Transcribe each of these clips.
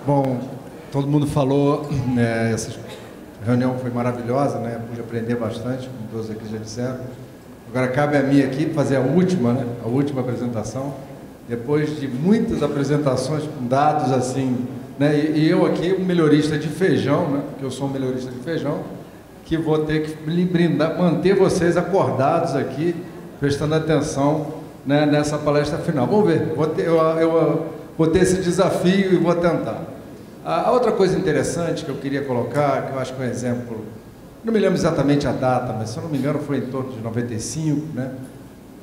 Bom, todo mundo falou, né, essa reunião foi maravilhosa, né? Pude aprender bastante, como todos aqui já disseram. Agora cabe a mim aqui fazer a última, né? A última apresentação. Depois de muitas apresentações com dados assim, né? E eu aqui, um melhorista de feijão, né? Porque eu sou um melhorista de feijão, que vou ter que me brindar, manter vocês acordados aqui, prestando atenção, né, nessa palestra final. Vamos ver, eu vou ter esse desafio e vou tentar. A outra coisa interessante que eu queria colocar, que eu acho que é um exemplo, não me lembro exatamente a data, mas se eu não me engano foi em torno de 95, né?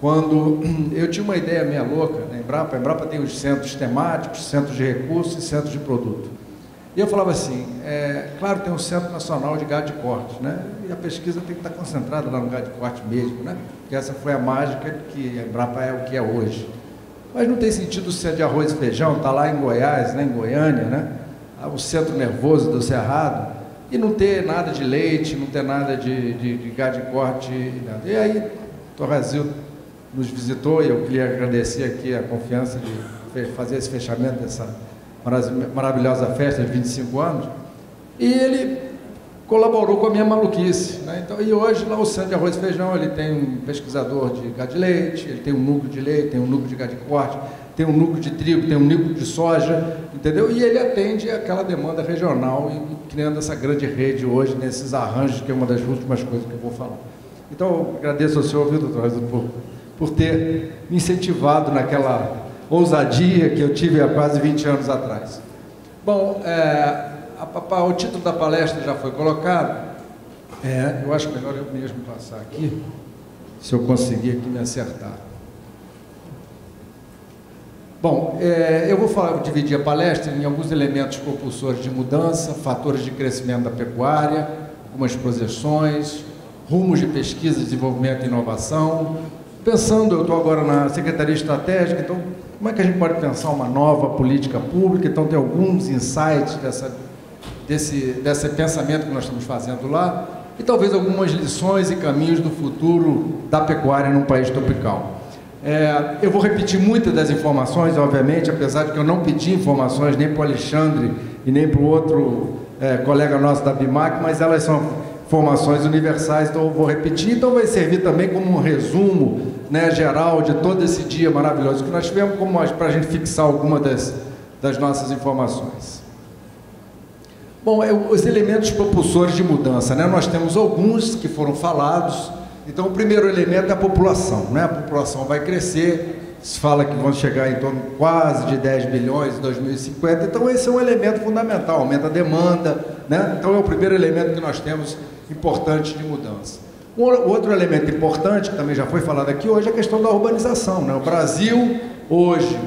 Quando eu tinha uma ideia meia louca, né? A Embrapa tem os centros temáticos, centros de recursos e centros de produto. E eu falava assim, claro, tem um Centro Nacional de Gado de Corte, né? E a pesquisa tem que estar concentrada lá no gado de corte mesmo, né? Porque essa foi a mágica que a Embrapa é o que é hoje. Mas não tem sentido o centro de arroz e feijão, está lá em Goiás, né? Em Goiânia, né? O centro nervoso do Cerrado, e não ter nada de leite, não ter nada de gado de corte, nada. E aí, o Torrazil nos visitou, e eu queria agradecer aqui a confiança de fazer esse fechamento dessa maravilhosa festa de 25 anos, e ele colaborou com a minha maluquice, né? Então, e hoje lá o Centro de Arroz e Feijão, ele tem um pesquisador de gado de leite, ele tem um núcleo de leite, tem um núcleo de gado de corte, tem um núcleo de trigo, tem um núcleo de soja, entendeu? E ele atende aquela demanda regional, e criando essa grande rede hoje, nesses arranjos, que é uma das últimas coisas que eu vou falar. Então, eu agradeço ao senhor, viu, doutor, por ter me incentivado naquela ousadia que eu tive há quase 20 anos atrás. Bom, o título da palestra já foi colocado, eu acho melhor eu mesmo passar aqui, se eu conseguir aqui me acertar. Bom, eu vou dividir a palestra em alguns elementos propulsores de mudança, fatores de crescimento da pecuária, algumas projeções, rumos de pesquisa, desenvolvimento e inovação. Pensando, eu estou agora na Secretaria Estratégica, então, como é que a gente pode pensar uma nova política pública? Então, tem alguns insights desse pensamento que nós estamos fazendo lá, e talvez algumas lições e caminhos do futuro da pecuária num país tropical. Eu vou repetir muitas das informações, obviamente, apesar de que eu não pedi informações nem para o Alexandre e nem para o outro colega nosso da BIMAC, mas elas são informações universais, então eu vou repetir, então vai servir também como um resumo, né, geral de todo esse dia maravilhoso que nós tivemos, para a gente fixar alguma das nossas informações. Bom, os elementos propulsores de mudança, né? Nós temos alguns que foram falados. Então, o primeiro elemento é a população, né? A população vai crescer, se fala que vão chegar em torno quase de 10 bilhões em 2050, então esse é um elemento fundamental, aumenta a demanda, né? Então é o primeiro elemento que nós temos importante de mudança. O outro elemento importante, que também já foi falado aqui hoje, é a questão da urbanização, né? O Brasil, hoje,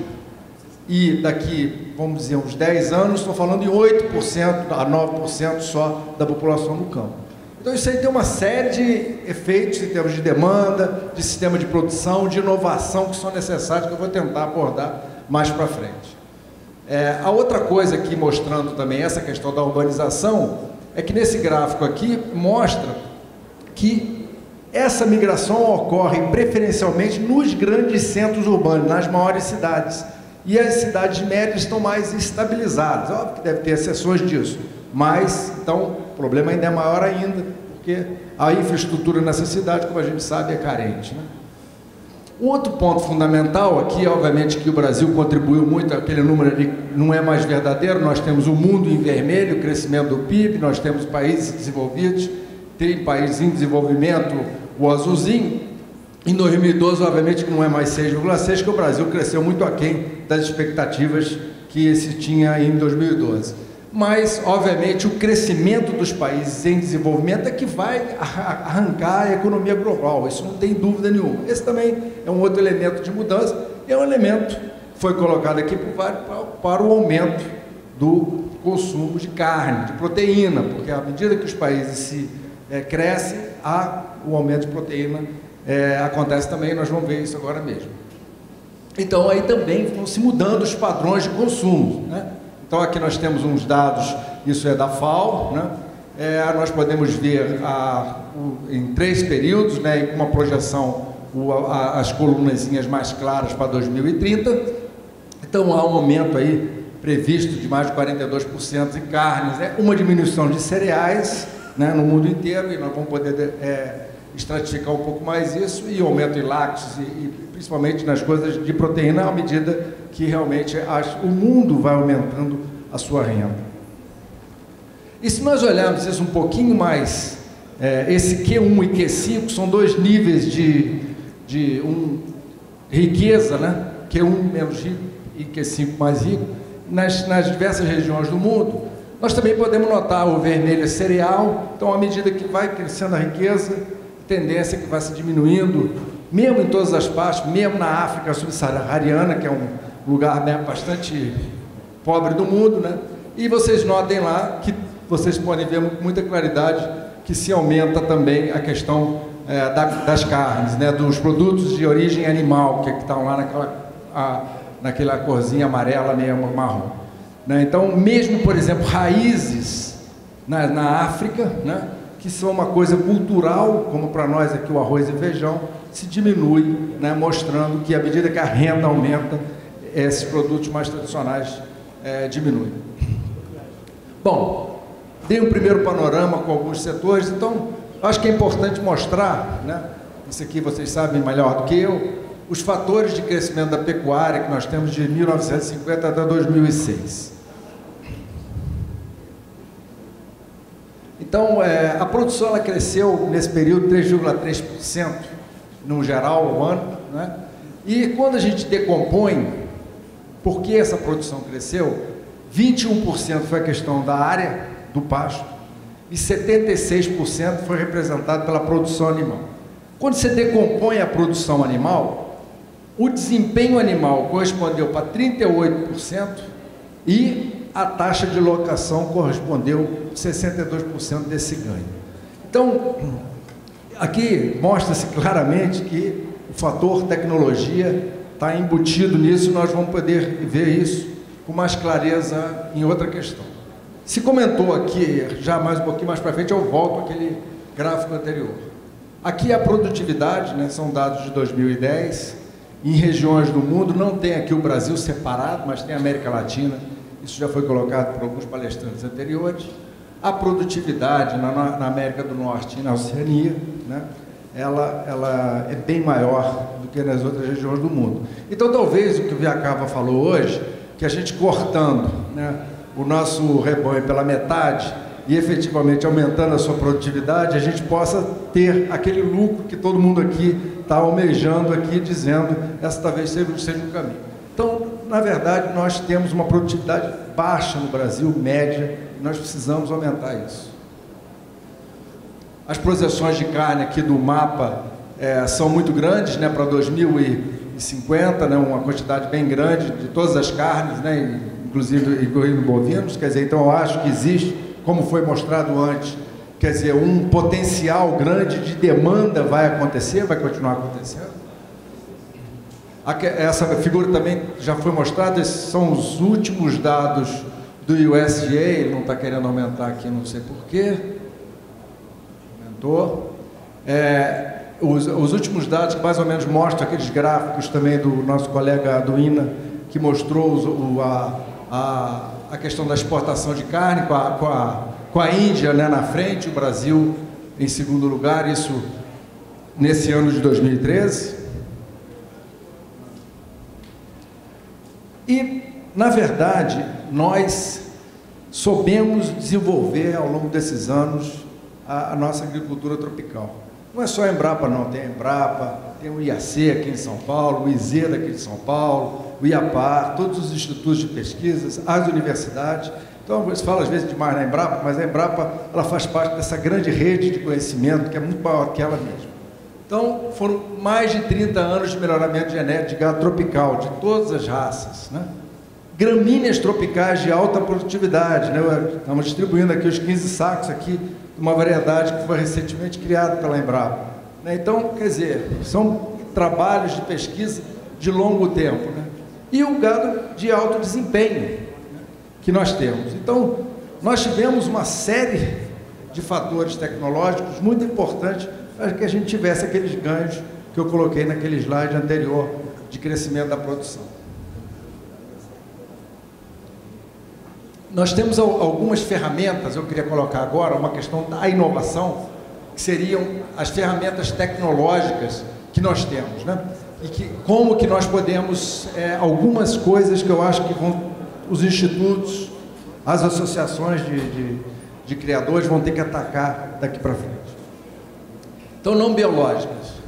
e daqui, vamos dizer, uns 10 anos, estou falando em 8% a 9% só da população no campo. Então, isso aí tem uma série de efeitos em termos de demanda, de sistema de produção, de inovação que são necessários, que eu vou tentar abordar mais para frente. A outra coisa aqui, mostrando também essa questão da urbanização, é que nesse gráfico aqui mostra que essa migração ocorre preferencialmente nos grandes centros urbanos, nas maiores cidades. E as cidades médias estão mais estabilizadas. Óbvio que deve ter exceções disso, mas, então, o problema ainda é maior ainda, porque a infraestrutura nessa cidade, como a gente sabe, é carente, né? Um outro ponto fundamental aqui, obviamente, que o Brasil contribuiu muito, aquele número ali não é mais verdadeiro, nós temos o mundo em vermelho, o crescimento do PIB, nós temos países desenvolvidos, tem países em desenvolvimento, o azulzinho. Em 2012, obviamente, que não é mais 6,6, que o Brasil cresceu muito aquém das expectativas que se tinha em 2012. Mas, obviamente, o crescimento dos países em desenvolvimento é que vai arrancar a economia global, isso não tem dúvida nenhuma. Esse também é um outro elemento de mudança, é um elemento que foi colocado aqui para o aumento do consumo de carne, de proteína, porque à medida que os países crescem, o aumento de proteína acontece também, nós vamos ver isso agora mesmo. Então, aí também vão se mudando os padrões de consumo, né? Então, aqui nós temos uns dados, isso é da FAO, né? Nós podemos ver em 3 períodos, né, com uma projeção, as colunazinhas mais claras para 2030. Então, há um aumento aí previsto de mais de 42% em carnes, né? Uma diminuição de cereais, né, no mundo inteiro, e nós vamos poder estratificar um pouco mais isso, e aumento em lácteos, e principalmente nas coisas de proteína, à medida que realmente o mundo vai aumentando a sua renda. E se nós olharmos isso um pouquinho mais, esse Q1 e Q5 são dois níveis de riqueza, né? Q1 menos rico e Q5 mais rico, nas diversas regiões do mundo. Nós também podemos notar o vermelho é cereal, então à medida que vai crescendo a riqueza, a tendência é que vai se diminuindo, mesmo em todas as partes, mesmo na África subsaariana, que é um lugar, né, bastante pobre do mundo, né? E vocês notem lá que vocês podem ver com muita claridade que se aumenta também a questão das carnes, né, dos produtos de origem animal, que estão lá naquela corzinha amarela, meio marrom. Né? Então, mesmo, por exemplo, raízes na África, né, que são uma coisa cultural, como para nós aqui o arroz e feijão, se diminui, né, mostrando que à medida que a renda aumenta, esses produtos mais tradicionais diminuem. Bom, dei um primeiro panorama com alguns setores, então acho que é importante mostrar, né, isso aqui vocês sabem melhor do que eu, os fatores de crescimento da pecuária que nós temos de 1950 até 2006. Então, a produção ela cresceu nesse período 3,3% no geral ao ano, né? E quando a gente decompõe por que essa produção cresceu, 21% foi a questão da área do pasto e 76% foi representado pela produção animal. Quando você decompõe a produção animal, o desempenho animal correspondeu para 38% e a taxa de locação correspondeu a 62% desse ganho. Então, aqui mostra-se claramente que o fator tecnologia está embutido nisso, e nós vamos poder ver isso com mais clareza em outra questão. Se comentou aqui, já mais um pouquinho mais para frente, eu volto àquele gráfico anterior. Aqui a produtividade, né, são dados de 2010, em regiões do mundo, não tem aqui o Brasil separado, mas tem a América Latina, isso já foi colocado por alguns palestrantes anteriores. A produtividade na América do Norte e na Oceania, né, ela é bem maior do que nas outras regiões do mundo. Então, talvez o que o Viacava falou hoje, que a gente cortando, né, o nosso rebanho pela metade e efetivamente aumentando a sua produtividade, a gente possa ter aquele lucro que todo mundo aqui está almejando aqui, dizendo, essa talvez seja um caminho. Então, na verdade, nós temos uma produtividade baixa no Brasil, média, e nós precisamos aumentar isso. As projeções de carne aqui do mapa são muito grandes, né, para 2050, né, uma quantidade bem grande de todas as carnes, né, inclusive incluindo bovinos, quer dizer, então eu acho que existe, como foi mostrado antes, quer dizer, um potencial grande de demanda vai acontecer, vai continuar acontecendo. Essa figura também já foi mostrada, esses são os últimos dados do USDA, ele não está querendo aumentar aqui, não sei porquê, aumentou. Os últimos dados que mais ou menos mostram aqueles gráficos também do nosso colega do INA, que mostrou a questão da exportação de carne com a Índia, né, na frente, o Brasil em segundo lugar, isso nesse ano de 2013. E, na verdade, nós soubemos desenvolver ao longo desses anos a nossa agricultura tropical. Não é só a Embrapa, não. Tem a Embrapa, tem o IAC aqui em São Paulo, o IZEDA aqui de São Paulo, o IAPAR, todos os institutos de pesquisas, as universidades. Então, você fala às vezes demais na Embrapa, mas a Embrapa ela faz parte dessa grande rede de conhecimento que é muito maior que ela mesma. Então, foram mais de 30 anos de melhoramento genético de gado tropical, de todas as raças, né? Gramíneas tropicais de alta produtividade, né? Estamos distribuindo aqui os 15 sacos aqui, de uma variedade que foi recentemente criada pela Embrapa, né? Então, quer dizer, são trabalhos de pesquisa de longo tempo, né? E o gado de alto desempenho, né, que nós temos. Então, nós tivemos uma série de fatores tecnológicos muito importantes para que a gente tivesse aqueles ganhos que eu coloquei naquele slide anterior de crescimento da produção. nós temos algumas ferramentas, eu queria colocar agora uma questão da inovação, que seriam as ferramentas tecnológicas que nós temos, né? E como que nós podemos, algumas coisas que eu acho que os institutos, as associações de criadores vão ter que atacar daqui para frente. Então, não biológicas.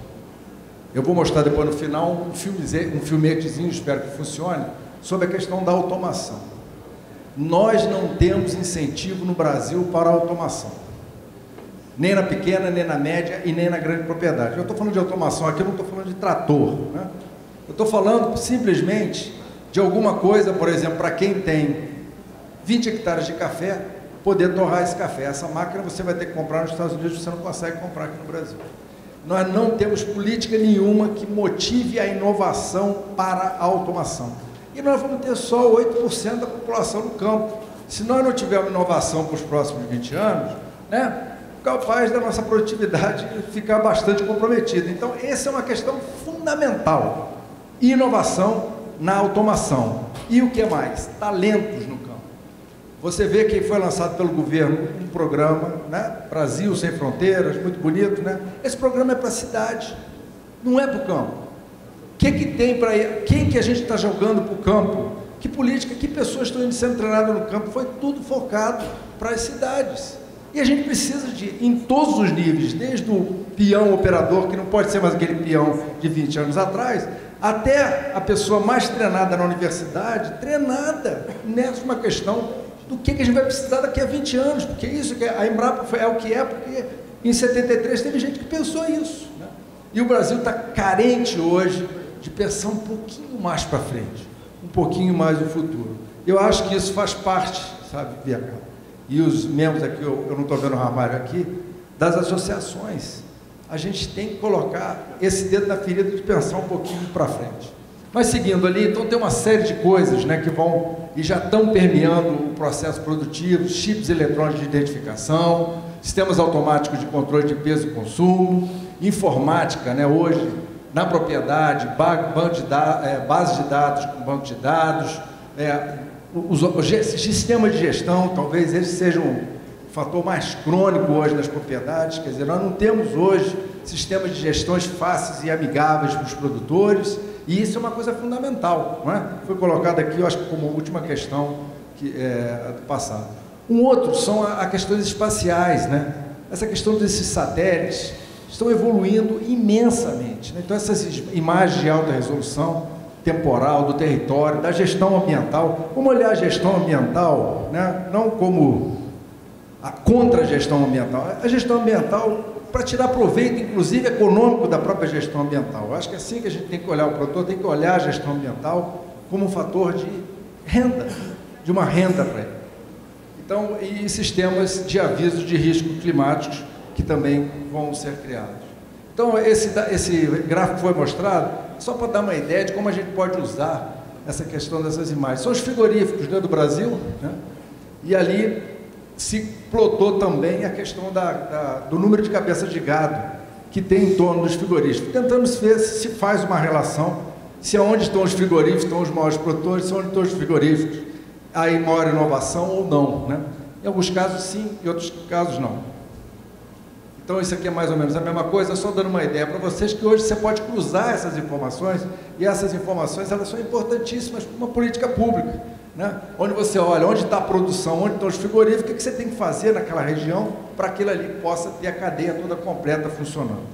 Eu vou mostrar depois no final um filmetezinho, espero que funcione, sobre a questão da automação. Nós não temos incentivo no Brasil para a automação. Nem na pequena, nem na média e nem na grande propriedade. Eu estou falando de automação aqui, eu não estou falando de trator, né? Eu estou falando simplesmente de alguma coisa, por exemplo, para quem tem 20 hectares de café, poder torrar esse café. Essa máquina você vai ter que comprar nos Estados Unidos, você não consegue comprar aqui no Brasil. Nós não temos política nenhuma que motive a inovação para a automação. E nós vamos ter só 8% da população no campo. Se nós não tivermos inovação para os próximos 20 anos, né, capaz da nossa produtividade ficar bastante comprometida. Então, essa é uma questão fundamental. Inovação na automação. E o que mais? Talentos no campo. Você vê que foi lançado pelo governo um programa, né? Brasil Sem Fronteiras, muito bonito, né? Esse programa é para a cidade, não é para o campo. O que tem para ir? Quem que a gente está jogando para o campo? Que política, que pessoas estão sendo treinadas no campo? Foi tudo focado para as cidades. E a gente precisa em todos os níveis, desde o peão operador, que não pode ser mais aquele peão de 20 anos atrás, até a pessoa mais treinada na universidade, treinada nessa uma questão do que a gente vai precisar daqui a 20 anos, porque isso que a Embrapa é o que é, porque em 73 teve gente que pensou isso, né? E o Brasil está carente hoje de pensar um pouquinho mais para frente, um pouquinho mais no futuro. Eu acho que isso faz parte, sabe, Bianca? E os membros aqui, eu não estou vendo o Ramário aqui, das associações. A gente tem que colocar esse dedo na ferida de pensar um pouquinho para frente. Mas seguindo ali, então tem uma série de coisas, né, que vão e já estão permeando o processo produtivo, chips eletrônicos de identificação, sistemas automáticos de controle de peso e consumo, informática, né, hoje, na propriedade, base de dados com banco de dados, os sistemas de gestão, talvez eles sejam o fator mais crônico hoje nas propriedades, quer dizer, nós não temos hoje sistemas de gestões fáceis e amigáveis para os produtores, e isso é uma coisa fundamental, não é? Foi colocado aqui, eu acho que como última questão do passado. Um outro são as questões espaciais, né? Essa questão desses satélites estão evoluindo imensamente, né? Então essas imagens de alta resolução temporal do território, da gestão ambiental, vamos olhar a gestão ambiental, né? Não como a contra-gestão ambiental, a gestão ambiental para tirar proveito, inclusive, econômico da própria gestão ambiental. Eu acho que é assim que a gente tem que olhar o produtor, tem que olhar a gestão ambiental como um fator de renda, de uma renda para ele. Então, e sistemas de aviso de riscos climáticos que também vão ser criados. Então, esse gráfico foi mostrado só para dar uma ideia de como a gente pode usar essa questão dessas imagens. São os frigoríficos, né, do Brasil, né? E ali se plotou também a questão do número de cabeças de gado que tem em torno dos frigoríficos, tentando ver se faz uma relação, se aonde estão os frigoríficos estão os maiores produtores, se onde estão os frigoríficos, há aí maior inovação ou não, né? Em alguns casos sim, em outros casos não. Então isso aqui é mais ou menos a mesma coisa, só dando uma ideia para vocês que hoje você pode cruzar essas informações, e essas informações elas são importantíssimas para uma política pública, né? Onde você olha, onde está a produção, onde estão os frigoríficos, o que você tem que fazer naquela região para que aquilo ali possa ter a cadeia toda completa funcionando.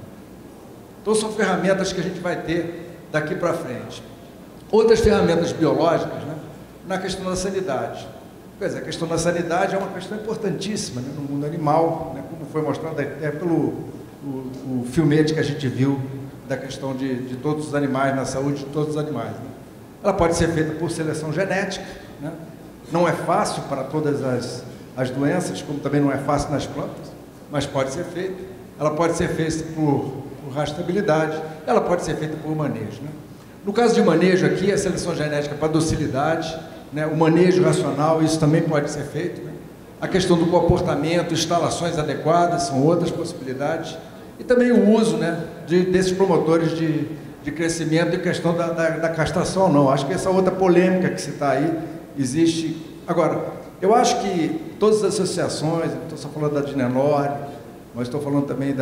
Então são ferramentas que a gente vai ter daqui para frente. Outras ferramentas biológicas, né? Na questão da sanidade. Quer dizer, a questão da sanidade é uma questão importantíssima, né, no mundo animal, né, como foi mostrado pelo o filmete que a gente viu da questão de todos os animais, na saúde de todos os animais, né? Ela pode ser feita por seleção genética, né? Não é fácil para todas as doenças, como também não é fácil nas plantas, mas pode ser feita. Ela pode ser feita por rastreabilidade, ela pode ser feita por manejo, né? No caso de manejo aqui, a seleção genética para docilidade, né? O manejo racional, isso também pode ser feito, né? A questão do comportamento, instalações adequadas, são outras possibilidades, e também o uso, né, desses promotores de crescimento e questão da castração, não. Acho que essa outra polêmica que se está aí existe. Agora, Eu acho que todas as associações, estou só falando da de Nelore, mas estou falando também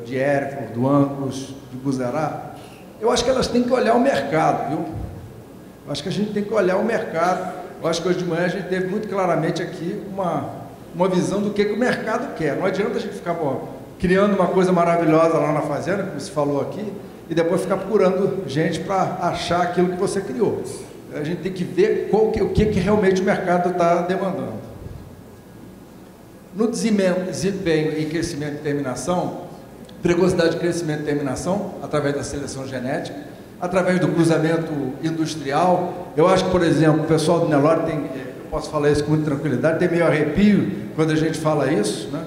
de Erfurt, do Angus, de Buzerá, eu acho que elas têm que olhar o mercado, viu? Eu acho que a gente tem que olhar o mercado. Eu acho que hoje de manhã a gente teve muito claramente aqui uma visão do que o mercado quer. Não adianta a gente ficar criando uma coisa maravilhosa lá na fazenda, como se falou aqui, e depois ficar procurando gente para achar aquilo que você criou. A gente tem que ver o que realmente o mercado está demandando. No desempenho e crescimento e terminação, precocidade de crescimento e terminação, através da seleção genética, através do cruzamento industrial. Eu acho que, por exemplo, o pessoal do Nelore tem, eu posso falar isso com muita tranquilidade, tem meio arrepio quando a gente fala isso, né?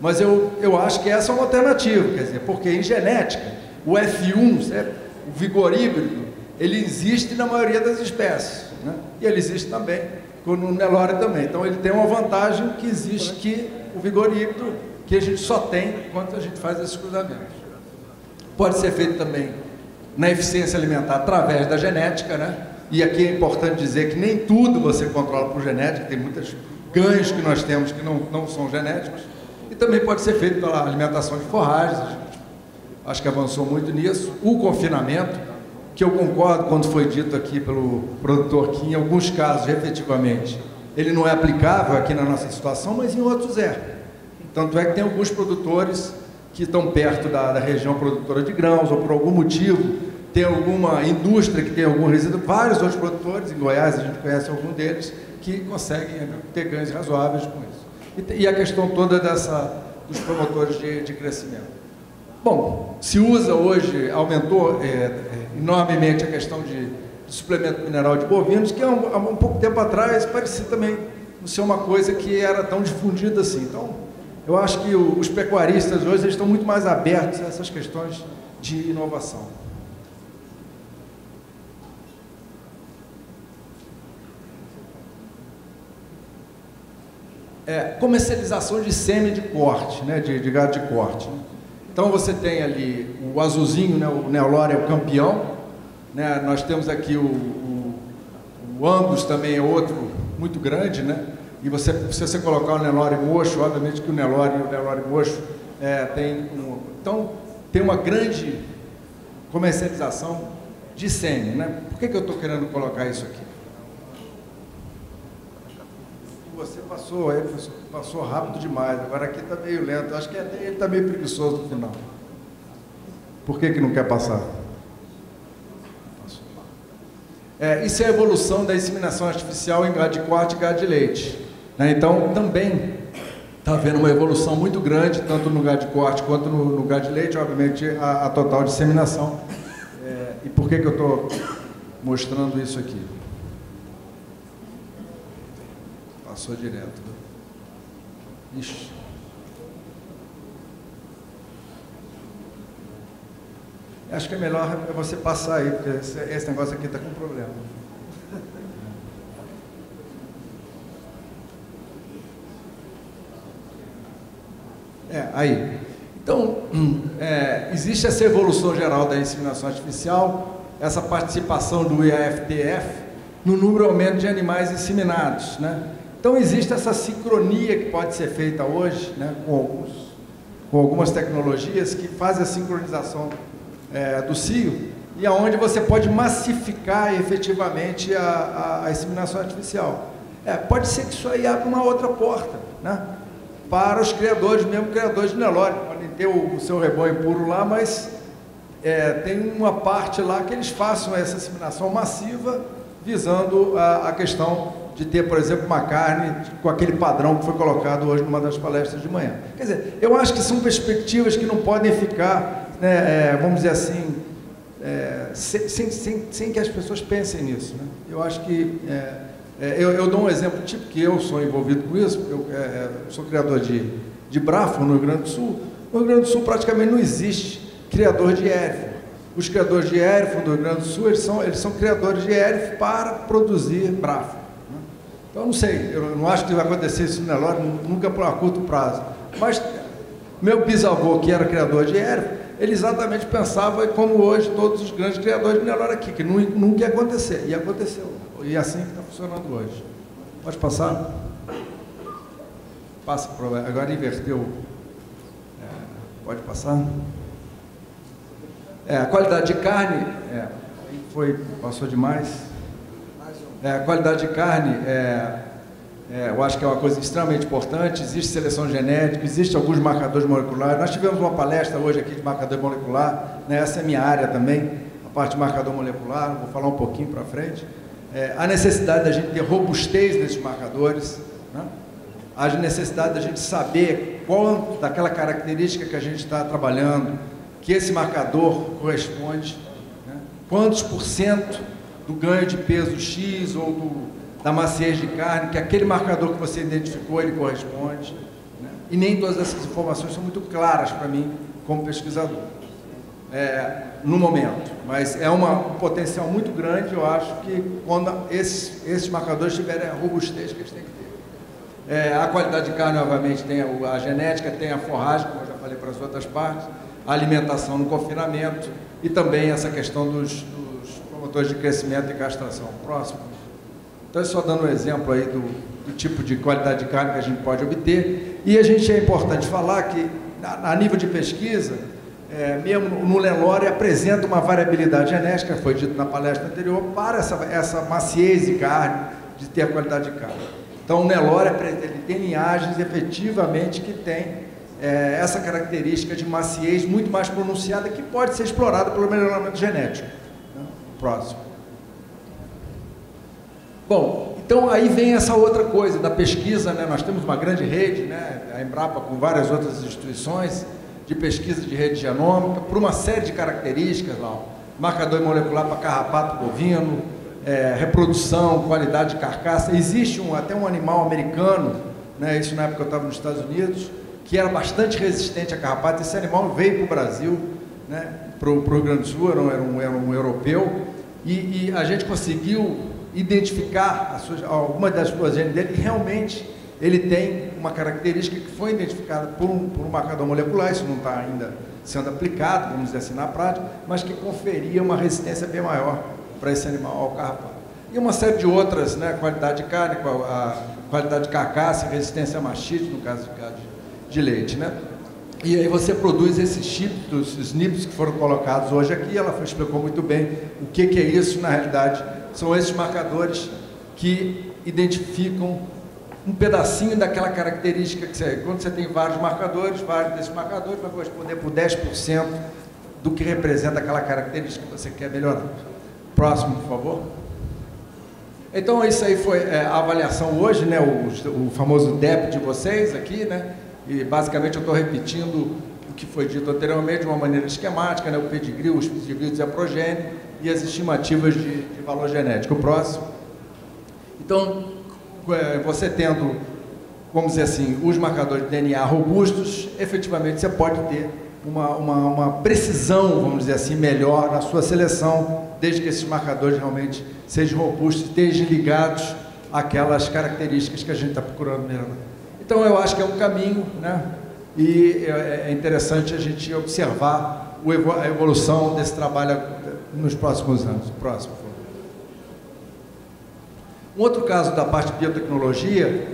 Mas eu acho que essa é uma alternativa, quer dizer, porque em genética, o F1, certo? O vigor híbrido, ele existe na maioria das espécies, né? E ele existe também no Nelore também. Então ele tem uma vantagem que existe, que o vigor híbrido, que a gente só tem quando a gente faz esses cruzamentos. Pode ser feito também na eficiência alimentar através da genética, né? E aqui é importante dizer que nem tudo você controla por genética, tem muitos ganhos que nós temos que não são genéticos, e também pode ser feito pela alimentação de forragens, a gente acho que avançou muito nisso. O confinamento, que eu concordo quando foi dito aqui pelo produtor, que em alguns casos, efetivamente, ele não é aplicável aqui na nossa situação, mas em outros é. Tanto é que tem alguns produtores que estão perto da região produtora de grãos, ou por algum motivo, tem alguma indústria que tem algum resíduo, vários outros produtores, em Goiás a gente conhece algum deles, que conseguem ter ganhos razoáveis com isso. E a questão toda dos promotores de crescimento. Bom, se usa hoje, aumentou enormemente a questão de suplemento mineral de bovinos, que há um pouco tempo atrás parecia também não ser uma coisa que era tão difundida assim. Então, eu acho que os pecuaristas hoje eles estão muito mais abertos a essas questões de inovação. Comercialização de sêmen de corte, né, de gado de corte. Então você tem ali o azulzinho, né, o Nelore é o campeão, né, nós temos aqui o Angus também é outro muito grande, né, e se você colocar o Nelore mocho, obviamente que o Nelore e o Nelore mocho então tem uma grande comercialização de sêmen, né. Por que eu estou querendo colocar isso aqui? Você passou rápido demais, agora aqui está meio lento, acho que ele está meio preguiçoso no final. Por que não quer passar? Isso é a evolução da inseminação artificial em gado de corte e gado de leite, né? Então, também está havendo uma evolução muito grande, tanto no gado de corte quanto no gado de leite, obviamente a total disseminação. E por que eu estou mostrando isso aqui? Passou direto. Ixi. Acho que é melhor você passar aí, porque esse negócio aqui está com problema. Aí. Então, existe essa evolução geral da inseminação artificial, essa participação do IAFTF no número aumento de animais inseminados, né? Então, existe essa sincronia que pode ser feita hoje, né, com algumas tecnologias que fazem a sincronização do cio e aonde você pode massificar efetivamente a inseminação artificial. Pode ser que isso aí abra uma outra porta, né, para os criadores, mesmo criadores de Nelore. Podem ter o seu rebanho puro lá, mas tem uma parte lá que eles façam essa inseminação massiva, visando a questão de ter, por exemplo, uma carne com aquele padrão que foi colocado hoje numa das palestras de manhã. Quer dizer, eu acho que são perspectivas que não podem ficar, vamos dizer assim, sem que as pessoas pensem nisso, né? Eu acho que, eu dou um exemplo típico, que eu sou envolvido com isso, eu sou criador de brafo no Rio Grande do Sul. No Rio Grande do Sul praticamente não existe criador de Hereford. Os criadores de Hereford do Rio Grande do Sul, eles são criadores de Hereford para produzir brafo. Então, não sei, eu não acho que vai acontecer isso no Nelore, nunca por a curto prazo. Mas meu bisavô, que era criador de Hereford, ele exatamente pensava como hoje todos os grandes criadores de Nelore aqui, que nunca ia acontecer, e aconteceu. E é assim que está funcionando hoje. Pode passar? passa por... Agora inverteu. Pode passar. A qualidade de carne... passou demais. A qualidade de carne, eu acho que é uma coisa extremamente importante. Existe seleção genética, existem alguns marcadores moleculares. Nós tivemos uma palestra hoje aqui de marcador molecular, né? Essa é a minha área também, a parte de marcador molecular, vou falar um pouquinho para frente. A necessidade da gente ter robustez nesses marcadores, né? A necessidade da gente saber quanto daquela característica que a gente está trabalhando, que esse marcador corresponde, né? Quantos por cento do ganho de peso X ou da maciez de carne, que aquele marcador que você identificou, ele corresponde, né? E nem todas essas informações são muito claras para mim, como pesquisador, no momento. Mas é um potencial muito grande, eu acho, que quando esses marcadores tiverem a robustez que eles têm que ter. A qualidade de carne, obviamente, tem a genética, tem a forragem, como eu já falei para as outras partes, a alimentação no confinamento e também essa questão dos promotores de crescimento e castração. Próximo. Então, só dando um exemplo aí do tipo de qualidade de carne que a gente pode obter. E é importante falar que, a nível de pesquisa, mesmo no Nelore, apresenta uma variabilidade genética, foi dito na palestra anterior, para essa maciez de carne, de ter a qualidade de carne. Então, o Nelore ele tem linhagens, efetivamente, que tem essa característica de maciez muito mais pronunciada, que pode ser explorada pelo melhoramento genético. Próximo. Bom, então aí vem essa outra coisa da pesquisa, né? Nós temos uma grande rede, né? A Embrapa com várias outras instituições de pesquisa de rede genômica, por uma série de características lá, marcador molecular para carrapato bovino, reprodução, qualidade de carcaça. Existe até um animal americano, né? Isso na época que eu estava nos Estados Unidos, que era bastante resistente a carrapato. Esse animal veio para o Brasil, né? Para o Rio Grande do Sul, era um europeu, e a gente conseguiu identificar algumas das suas genes dele, e realmente ele tem uma característica que foi identificada por um marcador molecular, isso não está ainda sendo aplicado, vamos dizer assim, na prática, mas que conferia uma resistência bem maior para esse animal ao carrapato. E uma série de outras, né, qualidade de carne, a qualidade de carcaça, resistência a mastite, no caso de leite, né? E aí você produz esses chips, os SNPs que foram colocados hoje aqui, ela explicou muito bem o que é isso, na realidade, são esses marcadores que identificam um pedacinho daquela característica que você... Quando você tem vários desses marcadores vai corresponder por 10% do que representa aquela característica que você quer melhorar. Próximo, por favor. Então, isso aí foi a avaliação hoje, né, o famoso DEP de vocês aqui, né? E basicamente eu estou repetindo o que foi dito anteriormente de uma maneira esquemática, né? O pedigree, os pedigrees e a progênie e as estimativas de valor genético. O próximo. Então, você tendo, vamos dizer assim, os marcadores de DNA robustos, efetivamente você pode ter uma precisão, vamos dizer assim, melhor na sua seleção, desde que esses marcadores realmente sejam robustos, estejam ligados àquelas características que a gente está procurando melhorar. Então, eu acho que é um caminho, né? E é interessante a gente observar a evolução desse trabalho nos próximos anos. Próximo, por favor. Um outro caso da parte de biotecnologia,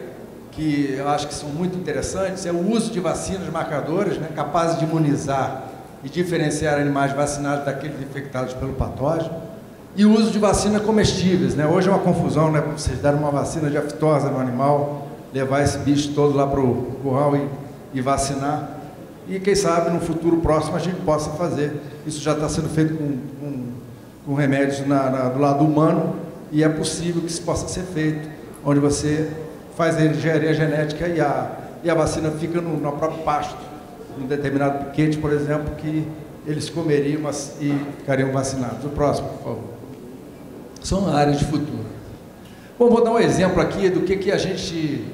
que eu acho que são muito interessantes, é o uso de vacinas marcadoras, né, capazes de imunizar e diferenciar animais vacinados daqueles infectados pelo patógeno, e o uso de vacinas comestíveis, né? Hoje é uma confusão, né? Vocês deram uma vacina de aftosa no animal, levar esse bicho todo lá para o curral e vacinar. E quem sabe no futuro próximo a gente possa fazer. Isso já está sendo feito com remédios do lado humano, e é possível que isso possa ser feito, onde você faz a engenharia genética e a vacina fica no próprio pasto, num determinado piquete, por exemplo, que eles comeriam e ficariam vacinados. O próximo, por favor. São áreas de futuro. Bom, vou dar um exemplo aqui do que a gente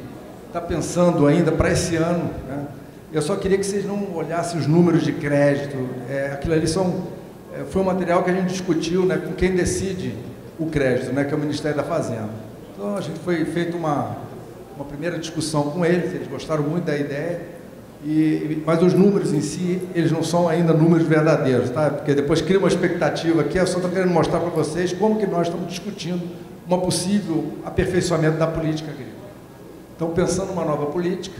está pensando ainda para esse ano, né? Eu só queria que vocês não olhassem os números de crédito. Aquilo ali foi um material que a gente discutiu, né, com quem decide o crédito, né, que é o Ministério da Fazenda. Então, a gente foi feito uma primeira discussão com eles gostaram muito da ideia, mas os números em si, eles não são ainda números verdadeiros, tá? Porque depois cria uma expectativa aqui, eu só estou querendo mostrar para vocês como que nós estamos discutindo um possível aperfeiçoamento da política agrícola. Então, pensando numa nova política,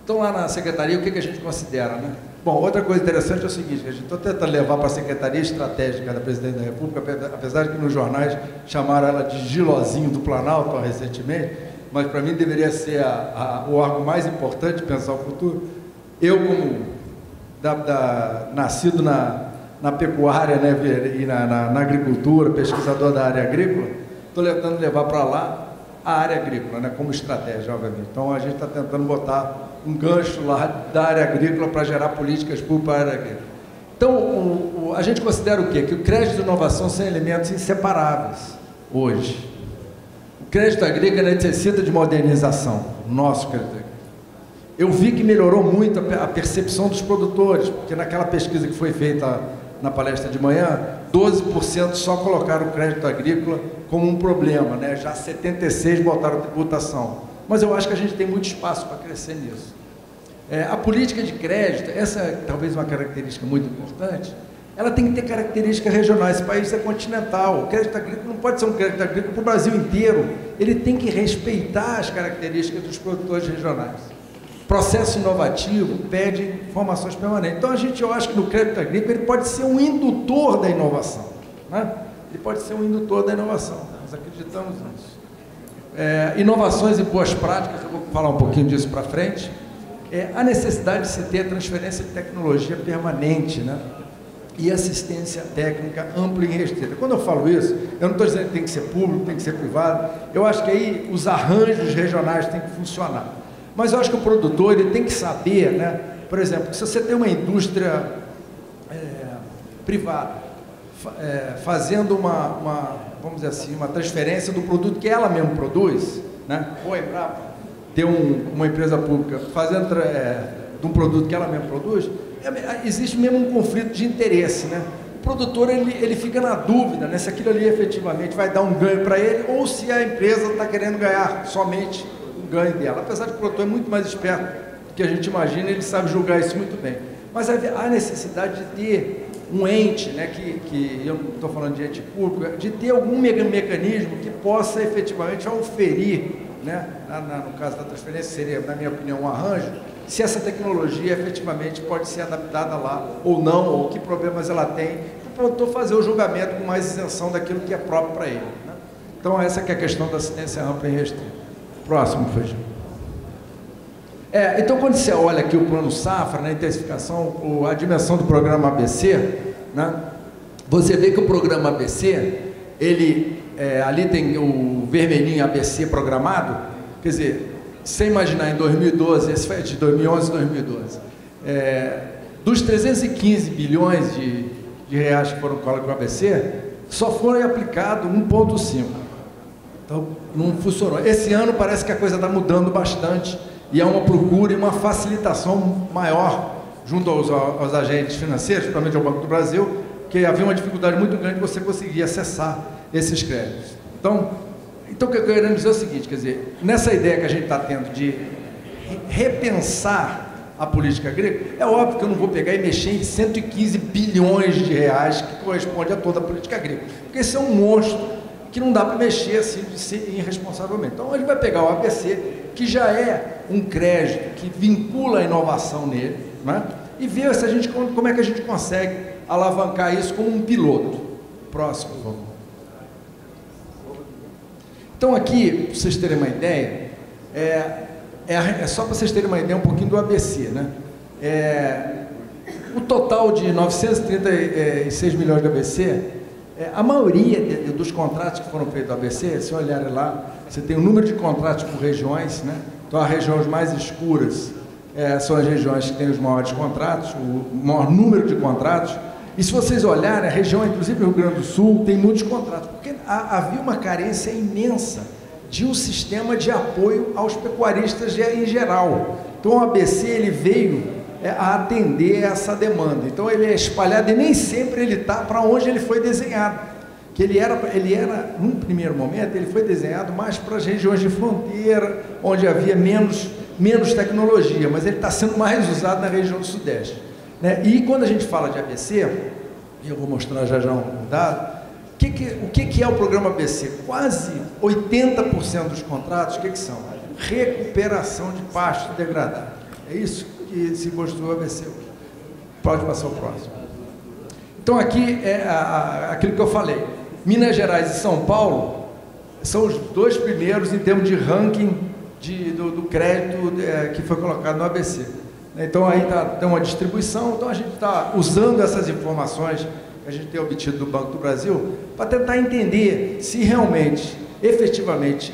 Então, lá na secretaria, o que a gente considera, né? Bom, outra coisa interessante é o seguinte, que a gente está tentando levar para a Secretaria Estratégica da Presidente da República, apesar de que nos jornais chamaram ela de Gilozinho do Planalto recentemente, mas para mim deveria ser o órgão mais importante de pensar o futuro. Eu, como nascido na pecuária, né, e na agricultura, pesquisador da área agrícola, estou tentando levar para lá a área agrícola, né, como estratégia, obviamente. Então, a gente está tentando botar um gancho lá da área agrícola para gerar políticas públicas para a área agrícola. Então, a gente considera o quê? Que o crédito e inovação são elementos inseparáveis hoje. O crédito agrícola necessita de modernização, o nosso crédito agrícola. Eu vi que melhorou muito a percepção dos produtores, porque naquela pesquisa que foi feita na palestra de manhã, 12% só colocaram o crédito agrícola como um problema, né? Já 76% botaram tributação. Mas eu acho que a gente tem muito espaço para crescer nisso. A política de crédito, essa é talvez uma característica muito importante, ela tem que ter características regionais. Esse país é continental, o crédito agrícola não pode ser um crédito agrícola para o Brasil inteiro, ele tem que respeitar as características dos produtores regionais. Processo inovativo pede informações permanentes. Então, eu acho que no crédito agrícola ele pode ser um indutor da inovação, né? Ele pode ser um indutor da inovação, nós acreditamos nisso. Inovações e boas práticas, eu vou falar um pouquinho disso para frente. A necessidade de se ter transferência de tecnologia permanente, né? E assistência técnica ampla e restrita. Quando eu falo isso, eu não estou dizendo que tem que ser público, tem que ser privado. Eu acho que aí os arranjos regionais têm que funcionar. Mas eu acho que o produtor ele tem que saber, né? Por exemplo, se você tem uma indústria privada fazendo vamos dizer assim, uma transferência do produto que ela mesma produz, né? Ou a Embrapa ter uma empresa pública fazendo de um produto que ela mesma produz, existe mesmo um conflito de interesse, né? O produtor ele fica na dúvida, né, se aquilo ali efetivamente vai dar um ganho para ele ou se a empresa está querendo ganhar somente o ganho dela. Apesar de que o produtor é muito mais esperto do que a gente imagina, ele sabe julgar isso muito bem. Mas há necessidade de ter um ente, né, que eu não estou falando de ente público, de ter algum mecanismo que possa efetivamente auferir, né, no caso da transferência, seria, na minha opinião, um arranjo, se essa tecnologia efetivamente pode ser adaptada lá ou não, ou que problemas ela tem, para o produtor fazer o julgamento com mais isenção daquilo que é próprio para ele, né? Então, essa que é a questão da assistência ampla e restrita. Próximo, Feijão. Então, quando você olha aqui o plano Safra, na intensificação, a dimensão do programa ABC, né, você vê que o programa ABC, ali tem o vermelhinho ABC programado, quer dizer, sem imaginar em 2012, esse foi de 2011 e 2012, dos 315 bilhões de reais que foram colocados no ABC, só foi aplicado 1,5. Então, não funcionou. Esse ano parece que a coisa está mudando bastante e há uma procura e uma facilitação maior junto aos agentes financeiros, principalmente ao Banco do Brasil, que havia uma dificuldade muito grande de você conseguir acessar esses créditos. Então, o que eu quero dizer é o seguinte, quer dizer, nessa ideia que a gente está tendo de repensar a política agrícola, é óbvio que eu não vou pegar e mexer em 115 bilhões de reais que corresponde a toda a política agrícola, porque esse é um monstro que não dá para mexer assim irresponsavelmente. Então, a gente vai pegar o ABC, que já é um crédito que vincula a inovação nele, né? E ver se como é que a gente consegue alavancar isso como um piloto. Próximo, por favor. Então, aqui, para vocês terem uma ideia, só para vocês terem uma ideia um pouquinho do ABC, né? O total de 936 milhões do ABC, a maioria dos contratos que foram feitos do ABC, se olharem lá, você tem o número de contratos por regiões, né? Então, as regiões mais escuras são as regiões que têm os maiores contratos, o maior número de contratos. E se vocês olharem, a região, inclusive o Rio Grande do Sul, tem muitos contratos, porque havia uma carência imensa de um sistema de apoio aos pecuaristas em geral. Então, o ABC ele veio a atender essa demanda. Então, ele é espalhado e nem sempre ele está para onde ele foi desenhado. Que ele era, num primeiro momento, ele foi desenhado mais para as regiões de fronteira, onde havia menos tecnologia, mas ele está sendo mais usado na região do Sudeste, né? E quando a gente fala de ABC, e eu vou mostrar já um dado, o que é o programa ABC? Quase 80% dos contratos, o que são? Recuperação de pasto degradado. É isso que se mostrou o ABC hoje. Pode passar o próximo. Então, aqui é aquilo que eu falei. Minas Gerais e São Paulo são os dois primeiros em termos de ranking do crédito que foi colocado no ABC. Então, aí tem uma distribuição. Então, a gente está usando essas informações que a gente tem obtido do Banco do Brasil para tentar entender se realmente, efetivamente,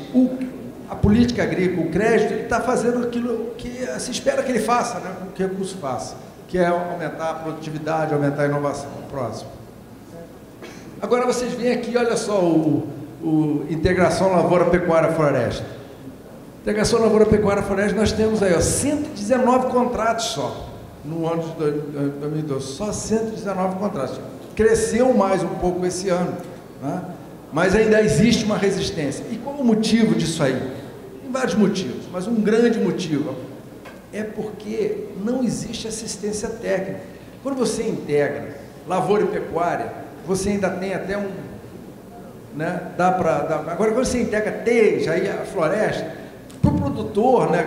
a política agrícola, o crédito, ele está fazendo aquilo que se espera que ele faça, né? Que o recurso faça, que é aumentar a produtividade, aumentar a inovação. Próximo. Agora vocês veem aqui, olha só, o Integração Lavoura Pecuária Floresta. Integração Lavoura Pecuária Floresta, nós temos aí, ó, 119 contratos só, no ano de 2012, só 119 contratos. Cresceu mais um pouco esse ano, né? Mas ainda existe uma resistência. E qual o motivo disso aí? Tem vários motivos, mas um grande motivo é porque não existe assistência técnica. Quando você integra lavoura e pecuária, você ainda tem até um... Né, agora, quando você integra TEIS, aí a floresta, para o produtor, né,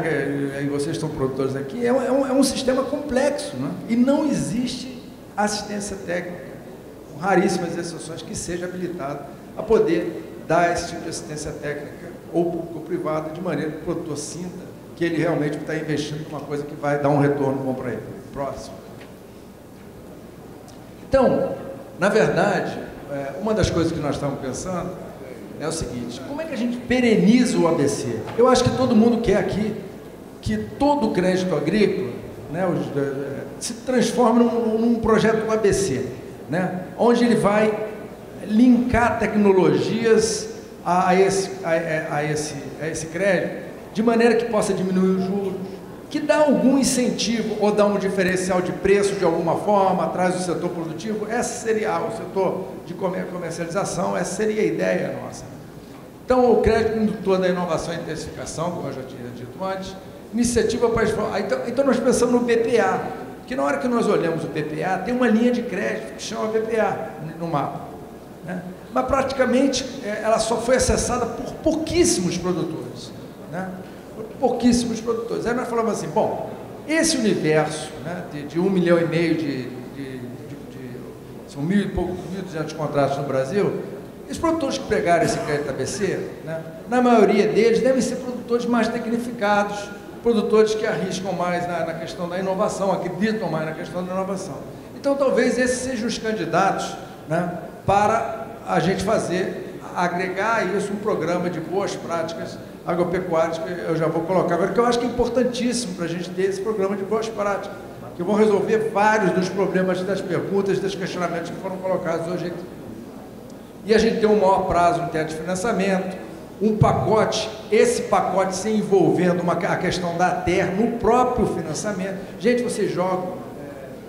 aí vocês estão produtores aqui, é um sistema complexo, né, e não existe assistência técnica, com raríssimas exceções, que seja habilitado a poder dar esse tipo de assistência técnica, ou público ou privada, de maneira que o produtor sinta que ele realmente está investindo em uma coisa que vai dar um retorno bom para ele. Próximo. Então, na verdade, uma das coisas que nós estamos pensando é o seguinte: como é que a gente pereniza o ABC? Eu acho que todo mundo quer aqui que todo o crédito agrícola, né, se transforme num projeto ABC, né, onde ele vai linkar tecnologias a esse crédito, de maneira que possa diminuir os juros, que dá algum incentivo ou dá um diferencial de preço de alguma forma atrás do setor produtivo. Essa seria o setor de comercialização, essa seria a ideia nossa. Então, o crédito indutor da inovação e intensificação, como eu já tinha dito antes, iniciativa para... Então nós pensamos no BPA, que na hora que nós olhamos o BPA, tem uma linha de crédito que chama BPA no mapa, né? Mas praticamente ela só foi acessada por pouquíssimos produtores, né? Pouquíssimos produtores. Aí nós falamos assim, bom, esse universo, né, de 1,5 milhão são 1.200 contratos no Brasil, os produtores que pegaram esse crédito ABC, né, na maioria deles devem ser produtores mais tecnificados, produtores que arriscam mais na questão da inovação, acreditam mais na questão da inovação. Então talvez esses sejam os candidatos, né, para a gente agregar isso um programa de boas práticas agropecuárias, que eu já vou colocar agora, que eu acho que é importantíssimo para a gente ter esse programa de boas práticas, que vão resolver vários dos problemas das perguntas, dos questionamentos que foram colocados hoje aqui. E a gente tem um maior prazo em teto de financiamento, um pacote, esse pacote se envolvendo a questão da terra no próprio financiamento. Gente, vocês jogam,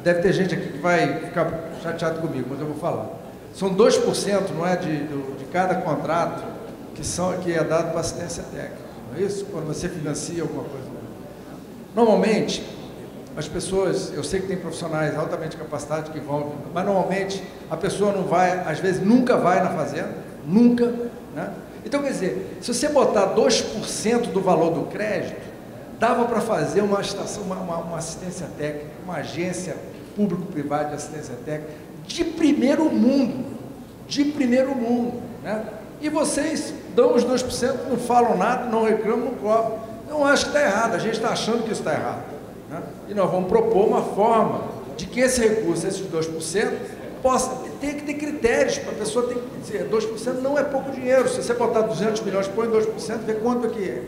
deve ter gente aqui que vai ficar chateado comigo, mas eu vou falar. São 2%, não é, de cada contrato que é dado para assistência técnica, não é isso? Quando você financia alguma coisa. Normalmente, as pessoas, eu sei que tem profissionais altamente capacitados que vão, mas normalmente a pessoa não vai, às vezes nunca vai na fazenda, nunca, né? Então, quer dizer, se você botar 2% do valor do crédito, dava para fazer uma assistência técnica, uma agência público-privada de assistência técnica de primeiro mundo, né? E vocês dão os 2%, não falam nada, não reclamam, não cobram. Eu acho que está errado, a gente está achando que isso está errado, né? E nós vamos propor uma forma de que esse recurso, esses 2%, tem que ter critérios para a pessoa ter que dizer, 2% não é pouco dinheiro. Se você botar 200 milhões, põe 2%, vê quanto que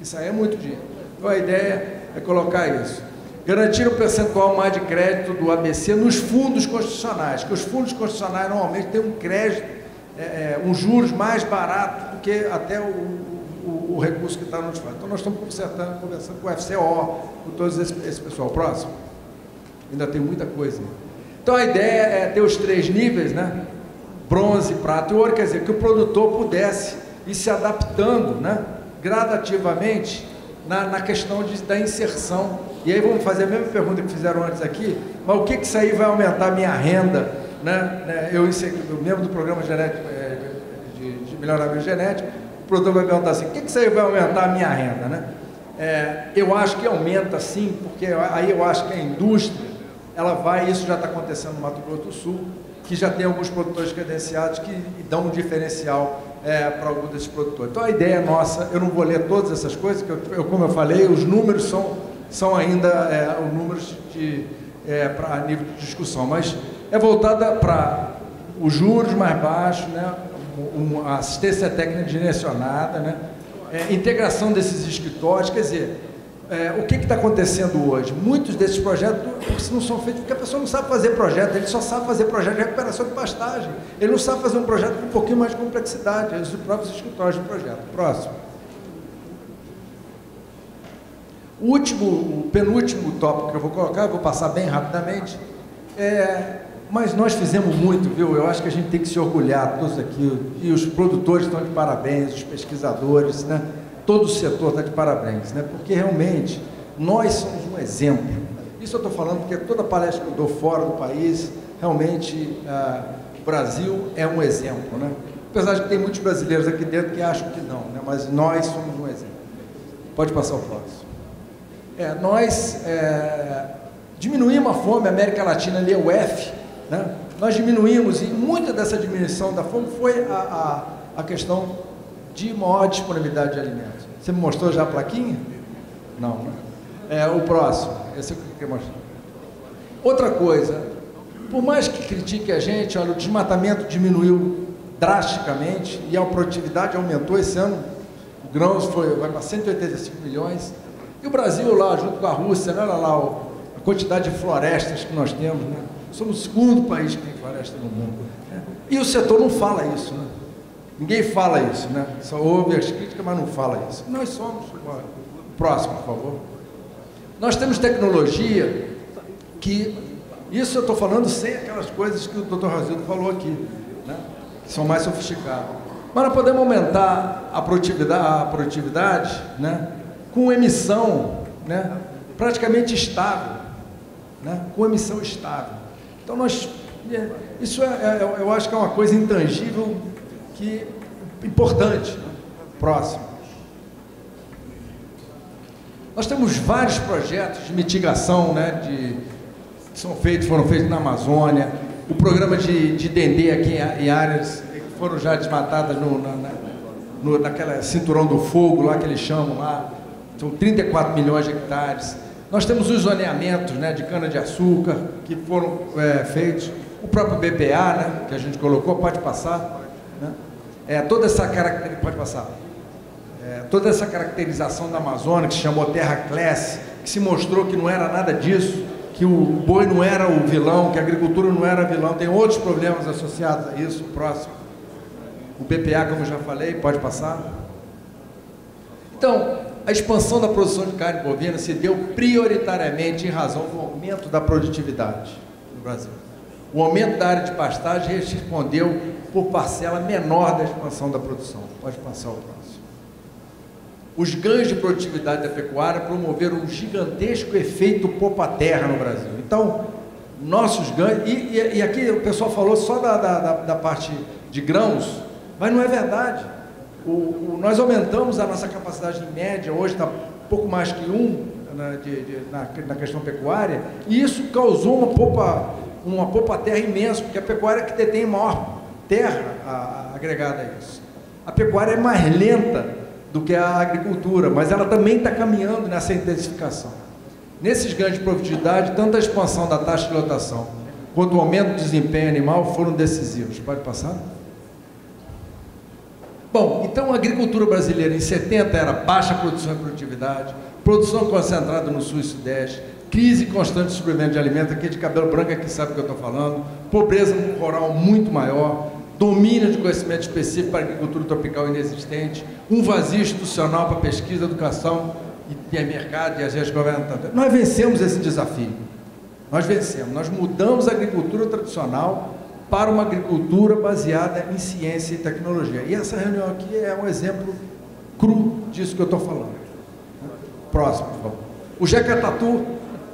sai, é muito dinheiro. Então a ideia é colocar isso. Garantir o percentual mais de crédito do ABC nos fundos constitucionais, que os fundos constitucionais normalmente têm um crédito, um juros mais barato do que até o recurso que está no desfile. Então nós estamos conversando com o FCO, com todos esse pessoal. Próximo. Ainda tem muita coisa. Então a ideia é ter os 3 níveis, né? Bronze, prata e ouro, quer dizer, que o produtor pudesse ir se adaptando, né, gradativamente na questão da inserção. E aí vamos fazer a mesma pergunta que fizeram antes aqui, mas o que isso aí vai aumentar a minha renda, né? Eu membro do programa genético, de melhoramento genético, o produtor vai perguntar assim, o que isso aí vai aumentar a minha renda, né? Eu acho que aumenta sim, porque aí eu acho que a indústria, ela vai, isso já está acontecendo no Mato Grosso do Sul, que já tem alguns produtores credenciados que dão um diferencial para alguns desses produtores. Então a ideia nossa, eu não vou ler todas essas coisas, que como eu falei, os números são ainda os números para nível de discussão, mas é voltada para os juros mais baixos, né? Uma assistência técnica direcionada, né? Integração desses escritórios, quer dizer, o que está acontecendo hoje? Muitos desses projetos não são feitos porque a pessoa não sabe fazer projeto, ele só sabe fazer projeto de recuperação de pastagem, ele não sabe fazer um projeto com um pouquinho mais de complexidade, os próprios escritórios de projeto. Próximo. O penúltimo tópico que eu vou colocar, eu vou passar bem rapidamente, mas nós fizemos muito, viu? Eu acho que a gente tem que se orgulhar, todos aqui, e os produtores estão de parabéns, os pesquisadores, né? Todo o setor está de parabéns, né? Porque realmente nós somos um exemplo. Isso eu estou falando porque toda palestra que eu dou fora do país, realmente o Brasil é um exemplo, né? Apesar de que tem muitos brasileiros aqui dentro que acham que não, né? Mas nós somos um exemplo. Pode passar o próximo. Nós diminuímos a fome, a América Latina ali é o F, né? Nós diminuímos, e muita dessa diminuição da fome foi a questão de maior disponibilidade de alimentos. Você me mostrou já a plaquinha? Não. O próximo, esse eu queria mostrar. Outra coisa, por mais que critique a gente, olha, o desmatamento diminuiu drasticamente e a produtividade aumentou esse ano. O grãos vai para 185 milhões. E o Brasil lá, junto com a Rússia, né, olha lá a quantidade de florestas que nós temos, né? Somos o segundo país que tem floresta no mundo, né? E o setor não fala isso, né? Ninguém fala isso, né? Só ouve as críticas, mas não fala isso. Nós somos. Próximo, por favor. Nós temos tecnologia que, isso eu estou falando sem aquelas coisas que o Dr. Rosildo falou aqui, né? Que são mais sofisticadas. Mas nós podemos aumentar a produtividade, né? Com emissão, né? Praticamente estável, né? Com emissão estável. Então, isso eu acho que é uma coisa intangível, importante. Próximo. Nós temos vários projetos de mitigação, né, que foram feitos na Amazônia, o programa de Dendê aqui em áreas que foram já desmatadas naquela cinturão do fogo lá que eles chamam lá, são 34 milhões de hectares. Nós temos os zoneamentos, né, de cana-de-açúcar que foram feitos, o próprio BPA, né, que a gente colocou, pode passar, né? Toda essa caracterização da Amazônia, que se chamou Terra Class, que se mostrou que não era nada disso, que o boi não era o vilão, que a agricultura não era vilão, tem outros problemas associados a isso. Próximo. O BPA, como eu já falei, pode passar. Então, a expansão da produção de carne bovina se deu prioritariamente em razão do aumento da produtividade no Brasil. O aumento da área de pastagem respondeu por parcela menor da expansão da produção. Pode passar o próximo. Os ganhos de produtividade da pecuária promoveram um gigantesco efeito poupa-terra no Brasil. Então, nossos ganhos... E aqui o pessoal falou só da parte de grãos, mas não é verdade. Nós aumentamos a nossa capacidade em média, hoje está pouco mais que na questão pecuária, e isso causou uma poupa-terra imensa, porque a pecuária que detém maior terra agregada a isso. A pecuária é mais lenta do que a agricultura, mas ela também está caminhando nessa intensificação. Nesses ganhos de produtividade, tanto a expansão da taxa de lotação quanto o aumento do desempenho animal foram decisivos. Pode passar? Bom, então a agricultura brasileira em 70 era baixa produção e produtividade, produção concentrada no sul e sudeste, crise constante de suprimento de alimentos, aqui de cabelo branco aqui sabe o que eu estou falando, pobreza rural muito maior, domínio de conhecimento específico para a agricultura tropical inexistente, um vazio institucional para pesquisa, educação e mercado e agências governamentais. Nós vencemos esse desafio. Nós vencemos. Nós mudamos a agricultura tradicional para uma agricultura baseada em ciência e tecnologia. E essa reunião aqui é um exemplo cru disso que eu estou falando. Próximo, por favor. O Jecatatu,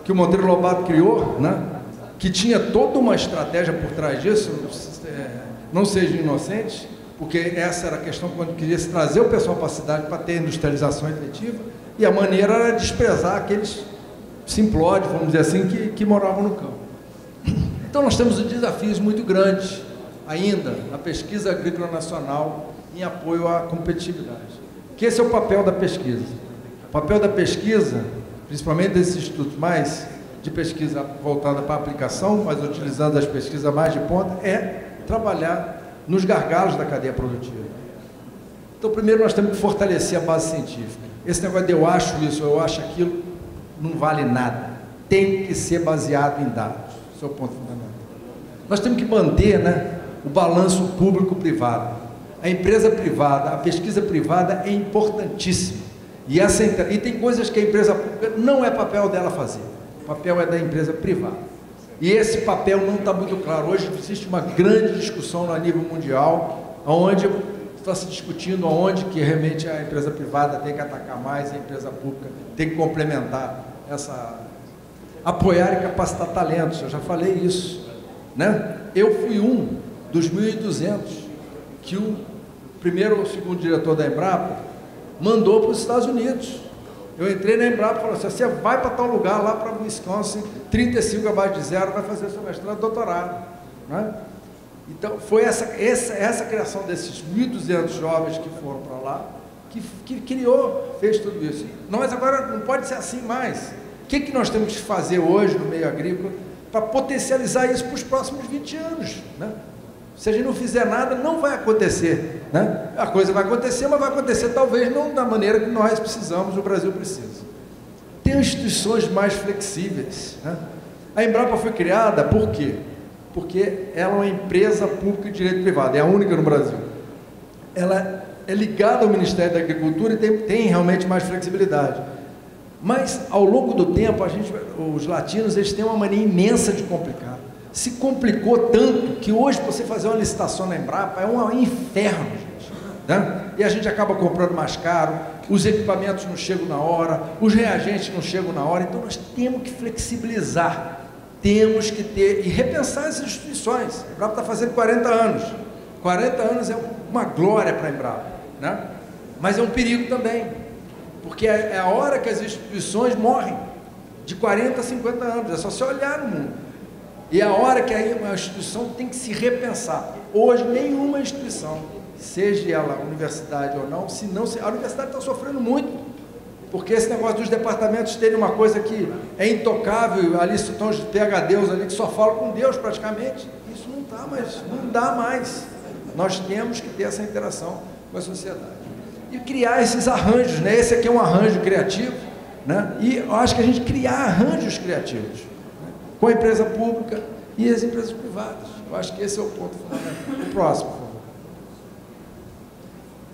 que o Monteiro Lobato criou, né, que tinha toda uma estratégia por trás disso, não sejam inocentes, porque essa era a questão quando queria se trazer o pessoal para a cidade para ter industrialização efetiva, e a maneira era desprezar aqueles simplórios, vamos dizer assim, que moravam no campo. Então nós temos desafios muito grandes ainda na pesquisa agrícola nacional em apoio à competitividade. Que esse é o papel da pesquisa. O papel da pesquisa, principalmente desses institutos mais de pesquisa voltada para a aplicação, mas utilizando as pesquisas mais de ponta, é trabalhar nos gargalos da cadeia produtiva. Então, primeiro nós temos que fortalecer a base científica. Esse negócio de eu acho isso, eu acho aquilo, não vale nada. Tem que ser baseado em dados. Esse é o ponto fundamental. Nós temos que manter, né, o balanço público-privado. A empresa privada, a pesquisa privada é importantíssima. E tem coisas que a empresa pública não é papel dela fazer. O papel é da empresa privada. E esse papel não está muito claro. Hoje existe uma grande discussão a nível mundial, onde está se discutindo aonde que realmente a empresa privada tem que atacar mais, a empresa pública tem que complementar apoiar e capacitar talentos. Eu já falei isso, né? Eu fui um dos 1.200 que o primeiro ou segundo diretor da Embrapa mandou para os Estados Unidos. Eu entrei na Embrapa e falei assim: você vai para tal lugar, lá para Wisconsin, 35 abaixo de zero, vai fazer seu mestrado e doutorado, né? Então, foi essa criação desses 1.200 jovens que foram para lá, que criou, fez tudo isso. Nós agora não pode ser assim mais. O que nós temos que fazer hoje no meio agrícola para potencializar isso para os próximos 20 anos, né? Se a gente não fizer nada, não vai acontecer, né? A coisa vai acontecer, mas vai acontecer talvez não da maneira que nós precisamos, o Brasil precisa. Tem instituições mais flexíveis, né? A Embrapa foi criada por quê? Porque ela é uma empresa pública de direito privado, é a única no Brasil. Ela é ligada ao Ministério da Agricultura e tem realmente mais flexibilidade. Mas, ao longo do tempo, os latinos eles têm uma mania imensa de complicar. Se complicou tanto que hoje, para você fazer uma licitação na Embrapa, é um inferno, gente, né? E a gente acaba comprando mais caro, os equipamentos não chegam na hora, os reagentes não chegam na hora, então nós temos que flexibilizar. Temos que ter e repensar as instituições. A Embrapa está fazendo 40 anos. 40 anos é uma glória para a Embrapa, né? Mas é um perigo também, porque é a hora que as instituições morrem, de 40 a 50 anos, é só se olhar no mundo. E é a hora que aí uma instituição tem que se repensar. Hoje, nenhuma instituição, seja ela universidade ou não, a universidade está sofrendo muito, porque esse negócio dos departamentos terem uma coisa que é intocável, ali estão os PhDs ali que só falam com Deus praticamente, isso não dá mais. Nós temos que ter essa interação com a sociedade. E criar esses arranjos, né? Esse aqui é um arranjo criativo, né? E eu acho que a gente criar arranjos criativos, né? Com a empresa pública e as empresas privadas. Eu acho que esse é o ponto fundamental. O próximo, por favor.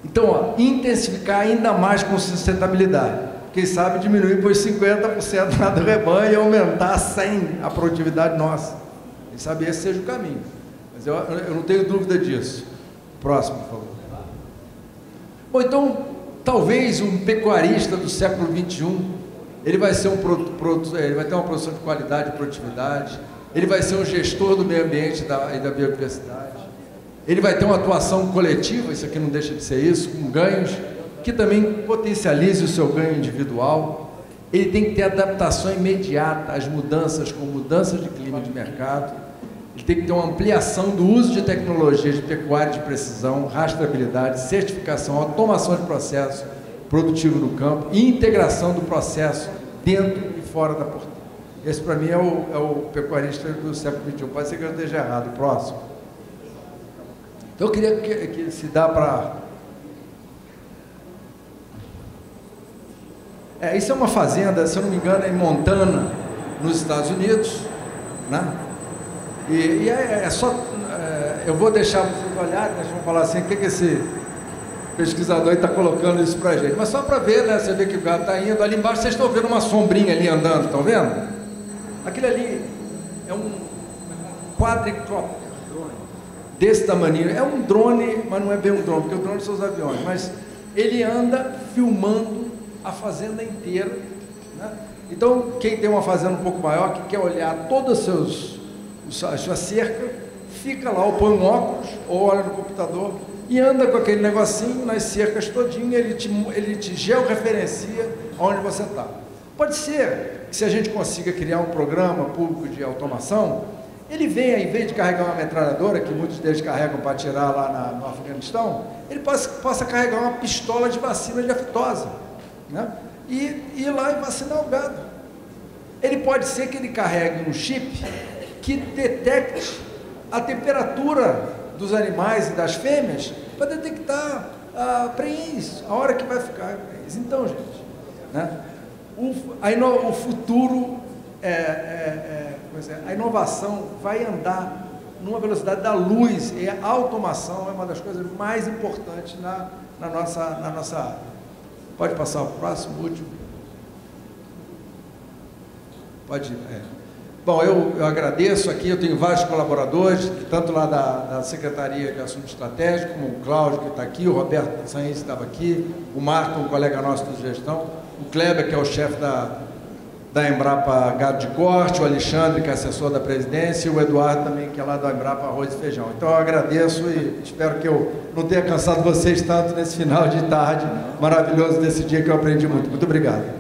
Então, intensificar ainda mais com sustentabilidade. Quem sabe diminuir por 50% lá do rebanho e aumentar 100% a produtividade nossa. Quem sabe esse seja o caminho. Mas eu não tenho dúvida disso. Próximo, por favor. Bom, então, talvez um pecuarista do século XXI, ele vai ser ele vai ter uma produção de qualidade e produtividade, ele vai ser um gestor do meio ambiente e da biodiversidade, ele vai ter uma atuação coletiva, isso aqui não deixa de ser isso, com ganhos, que também potencialize o seu ganho individual. Ele tem que ter adaptação imediata às mudanças, com mudanças de clima e de mercado. Ele tem que ter uma ampliação do uso de tecnologias de pecuária de precisão, rastreabilidade, certificação, automação de processo produtivo no campo e integração do processo dentro e fora da porteira. Esse, para mim, é o pecuarista do século XXI. Pode ser que eu esteja errado. Próximo. Então, eu queria que se dá para... isso é uma fazenda, se eu não me engano, é em Montana, nos Estados Unidos, né? E é só... eu vou deixar vocês olharem, nós vamos falar assim, o que esse pesquisador está colocando isso para a gente. Mas só para ver, né? Você vê que o gado está indo. Ali embaixo vocês estão vendo uma sombrinha ali andando, estão vendo? Aquele ali é um quadricóptero, desse tamanho. É um drone, mas não é bem um drone, porque o drone são os aviões. Mas ele anda filmando a fazenda inteira, né? Então, quem tem uma fazenda um pouco maior, que quer olhar todas a sua cerca, fica lá, ou põe um óculos, ou olha no computador e anda com aquele negocinho nas cercas todinho, ele te georreferencia onde você está. Pode ser que, se a gente consiga criar um programa público de automação, ele venha, em vez de carregar uma metralhadora, que muitos deles carregam para atirar lá no Afeganistão, ele possa carregar uma pistola de vacina de aftosa, né? E ir lá e vacinar o gado. Ele pode ser que ele carregue um chip que detecte a temperatura dos animais e das fêmeas para detectar a prenhez, a hora que vai ficar a prenhez. Então, gente, né, o futuro, a inovação vai andar numa velocidade da luz, e a automação é uma das coisas mais importantes na nossa área. Pode passar o próximo, último. Pode ir. Bom, eu agradeço aqui, eu tenho vários colaboradores, tanto lá da Secretaria de Assuntos Estratégicos, como o Cláudio, que está aqui, o Roberto Sainz estava aqui, o Marco, um colega nosso de gestão, o Kleber, que é o chefe da Embrapa Gado de Corte, o Alexandre, que é assessor da presidência, e o Eduardo também, que é lá da Embrapa Arroz e Feijão. Então eu agradeço e espero que eu não tenha cansado vocês tanto nesse final de tarde maravilhoso desse dia que eu aprendi muito. Muito obrigado.